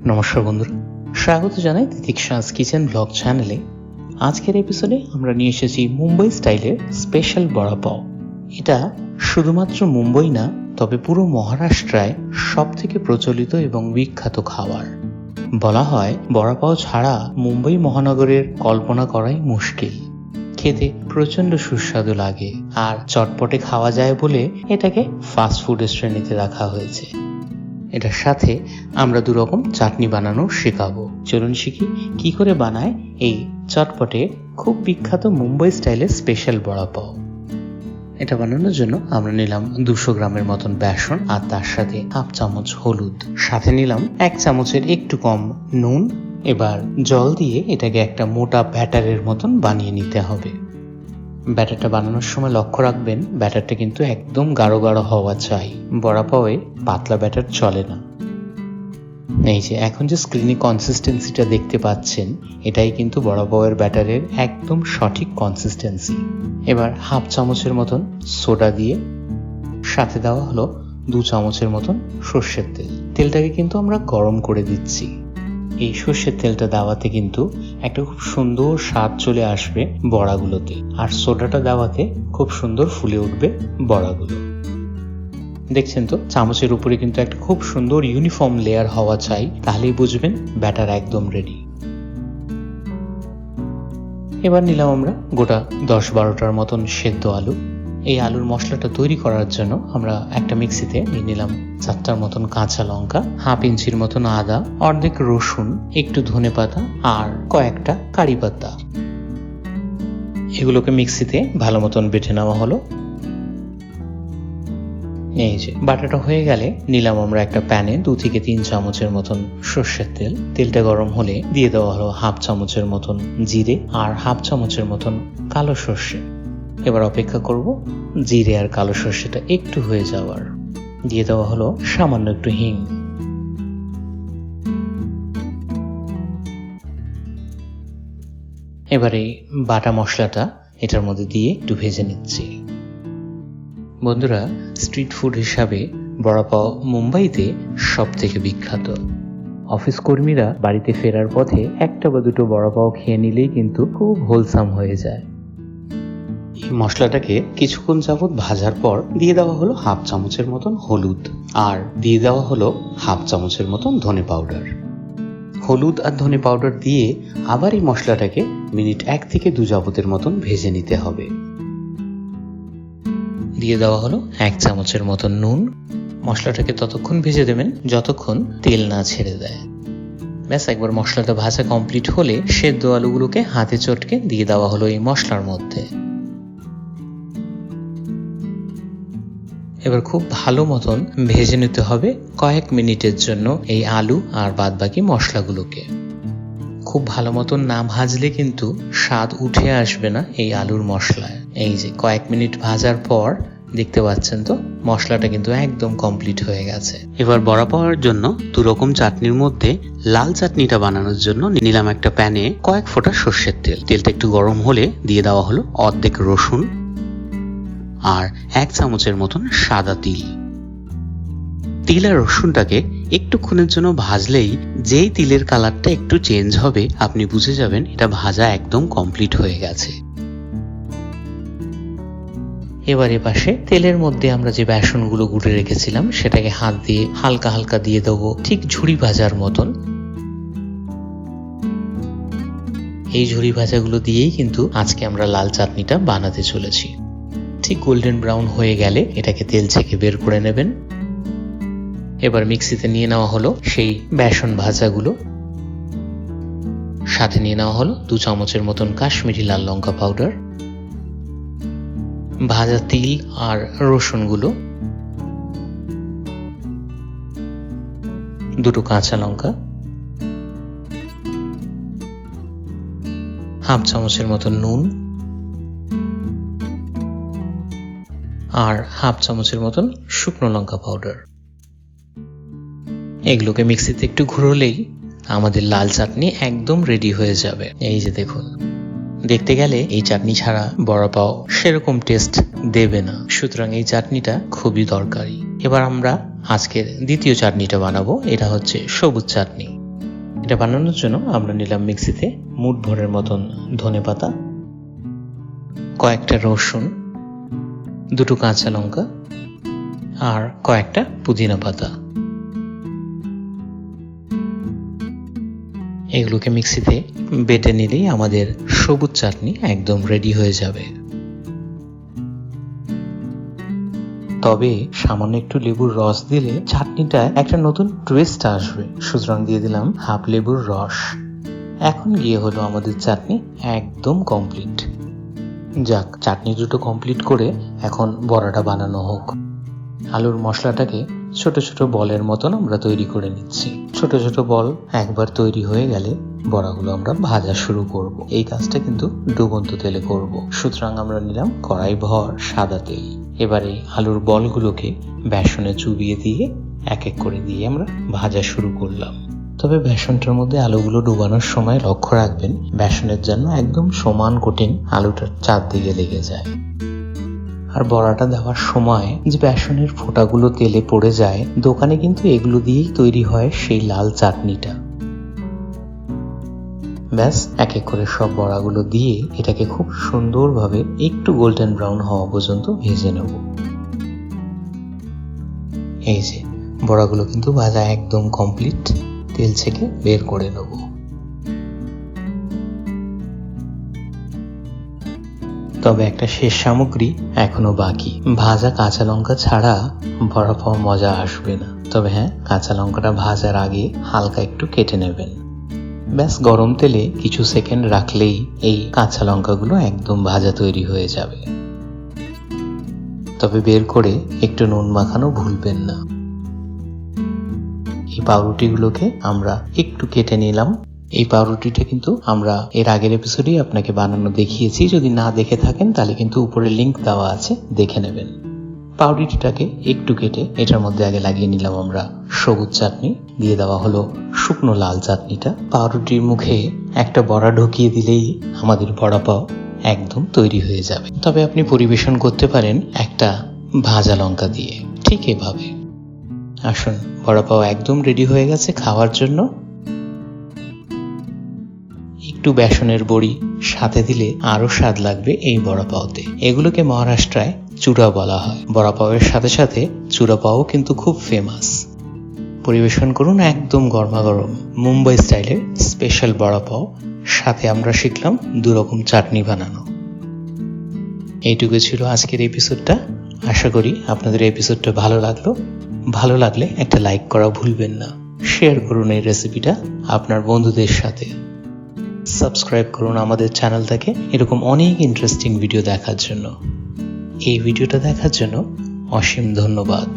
নমস্কার বন্ধুরা, স্বাগত জানাই তিতিক্ষাস কিচেন ব্লগ চ্যানেলে। আজকের এপিসোডে আমরা নিয়ে এসেছি মুম্বাই স্টাইলের স্পেশাল বড়া পাও। এটা শুধুমাত্র মুম্বাই না, তবে পুরো মহারাষ্ট্রায় সব থেকে প্রচলিত এবং বিখ্যাত খাবার। বলা হয় বড়া পাও ছাড়া মুম্বাই মহানগরের কল্পনা করাই মুশকিল। খেতে প্রচন্ড সুস্বাদু লাগে আর চটপটে খাওয়া যায় বলে এটাকে ফাস্টফুডের শ্রেণীতে রাখা হয়েছে। এটার সাথে আমরা দুরকম চাটনি বানানো শেখাবো। চলুন শিখি কি করে বানায় এই চটপটে খুব বিখ্যাত মুম্বাই স্টাইলের স্পেশাল বড়া পাও। এটা বানানোর জন্য আমরা নিলাম 200 গ্রামের মতন বেসন আর তার সাথে হাফ চামচ হলুদ, সাথে নিলাম 1 চামচের একটু কম নুন। এবার জল দিয়ে এটাকে একটা মোটা ব্যাটারের মতন বানিয়ে নিতে হবে। ব্যাটারটা বানানোর সময় লক্ষ্য রাখবেন ব্যাটারটা কিন্তু একদম গাঢ় গাঢ় হওয়া চাই। বড়া পাওয়ে পাতলা ব্যাটার চলে না। এই যে এখন যে স্ক্রিনে কনসিস্টেন্সিটা দেখতে পাচ্ছেন, এটাই কিন্তু বড়া পাওয়ের ব্যাটারের একদম সঠিক কনসিস্টেন্সি। এবার হাফ চামচের মতন সোডা দিয়ে সাথে দেওয়া হলো 2 চামচের মতন সর্ষের তেল। তেলটাকে কিন্তু আমরা গরম করে দিচ্ছি। এই সর্ষের তেলটা দেওয়াতে কিন্তু একটা খুব সুন্দর স্বাদ চলে আসবে বড়াগুলোতে, আর সোডাটা দেওয়াতে খুব সুন্দর ফুলে উঠবে বড়াগুলো। দেখছেন তো, চামচের উপরে কিন্তু একটা খুব সুন্দর ইউনিফর্ম লেয়ার হওয়া চাই, তাহলেই বুঝবেন ব্যাটার একদম রেডি। এবার নিলাম আমরা গোটা 10-12টার মতন সেদ্ধ আলু। এই আলুর মশলাটা তৈরি করার জন্য আমরা একটা মিক্সিতে নিয়ে নিলাম 4টার মতন কাঁচা লঙ্কা, হাফ ইঞ্চির মতন আদা, অর্ধেক রসুন, একটু ধনেপাতা আর কয়েকটা কারি পাতা। এগুলোকে মিক্সিতে ভালো মতন বেটে নেওয়া হলো। এই যে বাটাটা হয়ে গেলে নিলাম আমরা একটা প্যানে 2 থেকে 3 চামচের মতন সর্ষের তেল। তেলটা গরম হলে দিয়ে দেওয়া হলো হাফ চামচের মতন জিরে আর হাফ চামচের মতন কালো সর্ষে। এবার অপেক্ষা করব জিরে আর কালো সর্ষেটা একটু হয়ে যাওয়ার। দিয়ে দেওয়া হলো সামান্য একটু হিং। এবারে বাটা মশলাটা এটার মধ্যে দিয়ে একটু ভেজে নিচ্ছি। বন্ধুরা, স্ট্রিট ফুড হিসাবে বড়া পাও মুম্বাইতে সব থেকে বিখ্যাত। অফিস কর্মীরা বাড়িতে ফেরার পথে 1টা বা 2টো বড়া পাও খেয়ে নিলেই কিন্তু খুব হোলসাম হয়ে যায়। এই মশলাটাকে কিছুক্ষণ যাবত ভাজার পর দিয়ে দেওয়া হলো হাফ চামচের মতন হলুদ আর দিয়ে দেওয়া হলো হাফ চামচের মতন ধনে পাউডার। হলুদ আর ধনে পাউডার দিয়ে আবার এই মশলাটাকে মিনিট 1 থেকে 2 যাবতের মতন ভেজে নিতে হবে। দিয়ে দেওয়া হলো 1 চামচের মতন নুন। মশলাটাকে ততক্ষণ ভেজে দেবেন যতক্ষণ তেল না ছেড়ে দেয়। ব্যাস, একবার মশলাটা ভাজা কমপ্লিট হলে সেদ্ধ আলুগুলোকে হাতে চটকে দিয়ে দেওয়া হলো এই মশলার মধ্যে। এবার খুব ভালো মতন ভেজে নিতে হবে কয়েক মিনিটের জন্য এই আলু আর বাদবাকি মশলাগুলোকে। খুব ভালো মতন না ভাজলে কিন্তু স্বাদ উঠে আসবে না এই আলুর মশলায়। এই যে কয়েক মিনিট ভাজার পর দেখতে পাচ্ছেন তো মশলাটা কিন্তু একদম কমপ্লিট হয়ে গেছে। এবার বড়া পাওয়ার জন্য 2 রকম চাটনির মধ্যে লাল চাটনিটা বানানোর জন্য নিলাম একটা প্যানে কয়েক ফোঁটা সর্ষের তেল। তেলটা একটু গরম হলে দিয়ে দেওয়া হলো অর্ধেক রসুন আর 1 চামচের মতন সাদা তিল। তিল আর রসুনটাকে একটুক্ষণের জন্য ভাজলেই যেই তিলের কালারটা একটু চেঞ্জ হবে, আপনি বুঝে যাবেন এটা ভাজা একদম কমপ্লিট হয়ে গেছে। এবার এপাশে তেলের মধ্যে আমরা যে বেসনগুলো গুঁড়ে রেখেছিলাম সেটাকে হাত দিয়ে হালকা হালকা দিয়ে দেবো, ঠিক ঝুড়ি ভাজার মতন। এই ঝুড়ি ভাজাগুলো দিয়েই কিন্তু আজকে আমরা লাল চাটনিটা বানাতে চলেছি। ঠিক গোল্ডেন ব্রাউন হয়ে গেলে এটাকে তেল থেকে বের করে নেবেন। এবার মিক্সিতে নিয়ে নেওয়া হলো সেই বেসন ভাজাগুলো, সাথে নিয়ে নেওয়া হলো 2 চামচের মতন কাশ্মীরি লাল লঙ্কা পাউডার, ভাজা তিল আর রসুনগুলো, 2টো কাঁচা লঙ্কা, হাফ চামচের মতন নুন আর হাফ চামচের মতন শুকনো লঙ্কা পাউডার। এগুলোকে মিক্সিতে একটু ঘুরলেই আমাদের লাল চাটনি একদম রেডি হয়ে যাবে। এই যে দেখুন, দেখতে গেলে এই চাটনি ছাড়া বড়া পাও সেরকম টেস্ট দেবে না, সুতরাং এই চাটনিটা খুবই দরকারি। এবার আমরা আজকের দ্বিতীয় চাটনিটা বানাবো। এটা হচ্ছে সবুজ চাটনি। এটা বানানোর জন্য আমরা নিলাম মিক্সিতে মুঠ ভরের মতন ধনেপাতা, কয়েকটা রসুন, দুটো কাঁচা লঙ্কা আর কয়েকটা পুদিনা পাতা। এগুলোকে মিক্সিতে বেটে নিলেই আমাদের সবুজ চাটনি একদম রেডি হয়ে যাবে। তবে সামান্য একটু লেবুর রস দিলে চাটনিটা একটা নতুন টুইস্ট আসবে, সুতরাং দিয়ে দিলাম হাফ লেবুর রস। এখন গিয়ে হলো আমাদের চাটনি একদম কমপ্লিট। যাক, চাটনি দুটো কমপ্লিট করে এখন বড়াটা বানানো হোক। আলুর মশলাটাকে ছোট ছোট বলের মতন আমরা তৈরি করে নিচ্ছি। ছোট ছোট বল একবার তৈরি হয়ে গেলে বড়াগুলো আমরা ভাজা শুরু করব। এই কাজটা কিন্তু ডুবন্ত তেলে করব, সুতরাং আমরা নিলাম কড়াই ভর সাদা তেল। এবারে আলুর বলগুলোকে বেসনে চুবিয়ে দিয়ে এক এক করে দিয়ে আমরা ভাজা শুরু করলাম। তবে বেসনটার মধ্যে আলুগুলো ডুবানোর সময় লক্ষ্য রাখবেন বেসনের যেন একদম সমান কোটিং আলুটার চারদিকে লেগে যায়। আর বড়াটা দেওয়ার সময় যে বেসনের ফোঁটাগুলো তেলে পড়ে যায়, দোকানে কিন্তু এগুলো দিয়েই তৈরি হয় সেই লাল চাটনিটা। ব্যাস, এক এক করে সব বড়াগুলো দিয়ে এটাকে খুব সুন্দরভাবে একটু গোল্ডেন ব্রাউন হওয়া পর্যন্ত ভেজে নেব। এই যে বড়াগুলো কিন্তু ভাজা একদম কমপ্লিট, তেল থেকে বের করে নেব। তবে একটা শেষ সামগ্রী এখনো বাকি। ভাজা কাঁচা লঙ্কা ছাড়া বড়া পাওয়া মজা আসবে না। তবে হ্যাঁ, কাঁচা লঙ্কাটা ভাজার আগে হালকা একটু কেটে নেবেন। ব্যাস, গরম তেলে কিছু সেকেন্ড রাখলেই এই কাঁচা লঙ্কাগুলো একদম ভাজা তৈরি হয়ে যাবে। তবে বের করে একটু নুন মাখানো ভুলবেন না। এই পাউরুটিগুলোকে আমরা একটু কেটে নিলাম। এই পাউরুটিটা কিন্তু আমরা এর আগের এপিসোডেই আপনাকে বানানো দেখিয়েছি, যদি না দেখে থাকেন তাহলে কিন্তু উপরে লিংক দেওয়া আছে, দেখে নেবেন। পাউরুটিটাকে একটু কেটে এটার মধ্যে আগে লাগিয়ে নিলাম আমরা সবুজ চাটনি, দিয়ে দেওয়া হলো শুকনো লাল চাটনিটা। পাউরুটির মুখে একটা বড়া ঢুকিয়ে দিলেই আমাদের বড়া পাও একদম তৈরি হয়ে যাবে। তবে আপনি পরিবেশন করতে পারেন একটা ভাজা লঙ্কা দিয়ে, ঠিক এভাবে। আসুন, বড়া পাও একদম রেডি হয়ে গেছে খাওয়ার জন্য। একটু বেসনের বড়ি সাথে দিলে আরো স্বাদ লাগবে এই বড়া পাওতে। এগুলোকে মহারাষ্ট্রায় চূড়া বলা হয়। বড়া পাওয়ের সাথে সাথে চূড়া পাও কিন্তু খুব ফেমাস। পরিবেশন করুন একদম গরমাগরম মুম্বাই স্টাইলের স্পেশাল বড়া পাও। সাথে আমরা শিখলাম 2 রকম চাটনি বানানো। এইটুকু ছিল আজকের এপিসোডটা। আশা করি আপনাদের এপিসোডটা ভালো লাগলো। ভালো লাগলে একটা লাইক করা ভুলবেন না। শেয়ার করুন এই রেসিপিটা আপনার বন্ধুদের সাথে। সাবস্ক্রাইব করুন আমাদের চ্যানেলটাকে এরকম অনেক ইন্টারেস্টিং ভিডিও দেখার জন্য। এই ভিডিওটা দেখার জন্য অসীম ধন্যবাদ।